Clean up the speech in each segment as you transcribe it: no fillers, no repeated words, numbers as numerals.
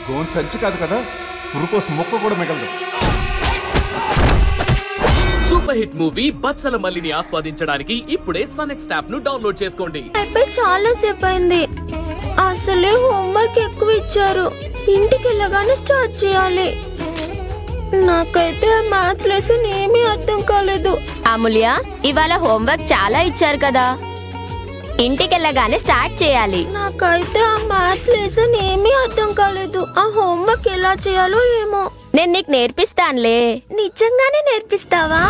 Gonna సంచి కాదు కదా, పురుకోస్ మొక్క కూడా మిగలదు. సూపర్ హిట్ మూవీ బత్సల మల్లిని ఆస్వాదించడానికి ఇప్పుడే సన్‌నెక్స్ట్ యాప్ ను డౌన్లోడ్ చేసుకోండి. చాలా సేపు అయింది, అసలే హోంవర్క్ ఎక్కువ ఇచ్చారు. ఇంటికి వెళ్ళగానే స్టార్ట్ చేయాలి. నాకైతే మ్యాథ్స్ లెసన్ ఏమీ అర్థం కాలేదు. అమూల్య, ఇవాళ హోంవర్క్ చాలా ఇచ్చారు కదా, ఇంటికెళ్ళగానే స్టార్ట్ చేయాలి. నాకైతే ఆ మ్యాథ్స్ లెసన్ ఏమీ అర్థం కాలేదు. ఆ హోంవర్క్ ఎలా చేయాలో ఏమో. నేను నీకు నేర్పిస్తానులే. నిజంగానే నేర్పిస్తావా?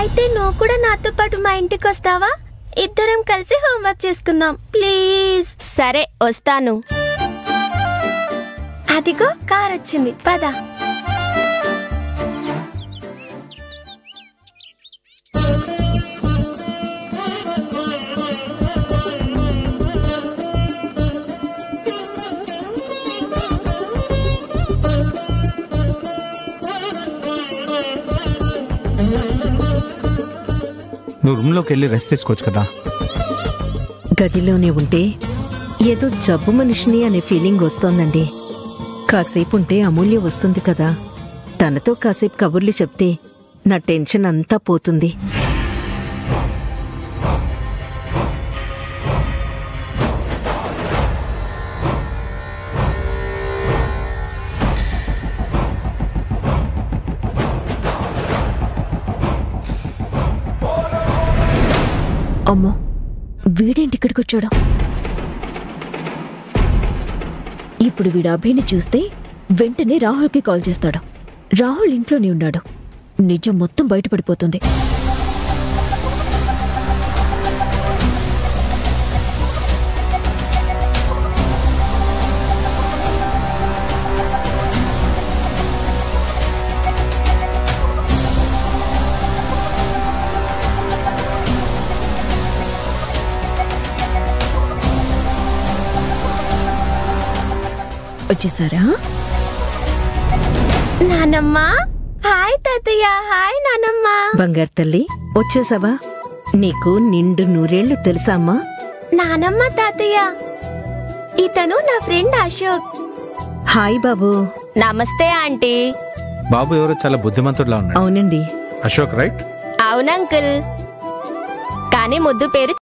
అయితే నువ్వు కూడా నాతో పాటు మా ఇంటికి వస్తావా? ఇద్దరం కలిసి హోంవర్క్ చేసుకుందాం ప్లీజ్. సరే, వస్తాను. అదిగో కార్ వచ్చింది, పద. నువ్వు రూమ్లోకి వెళ్ళి రెస్ట్ తీసుకోవచ్చు కదా. గదిలోనే ఉంటే ఏదో జబ్బు మనిషిని అనే ఫీలింగ్ వస్తోందండి. కాసేపు ఉంటే అమూల్య వస్తుంది కదా, తనతో కాసేపు కబుర్లు చెప్తే నా టెన్షన్ అంతా పోతుంది. అమ్మో, వీడేంటి ఇక్కడికి వచ్చాడు? ఇప్పుడు వీడు అభిని చూస్తే వెంటనే రాహుల్కి కాల్ చేస్తాడు. రాహుల్ ఇంట్లోనే ఉన్నాడు. నిజం మొత్తం బయటపడిపోతుంది. వచ్చేసారా? నానమ్మ. హాయ్ తాతయ్య. హాయ్ నానమ్మ. బంగారు తల్లి, వచ్చేసావా? నీకు నిండు నూరేళ్లు తెలుసా అమ్మా? నానమ్మ, తాతయ్య, ఇతను నా ఫ్రెండ్ అశోక్. హాయ్ బాబు. నమస్తే ఆంటీ. బాబు ఎవరో చాలా బుద్ధిమంతుడిలా ఉన్నాడు. అవునండి. అశోక్ రైట్? అవునంకుల్, కానీ ముద్దు పేరు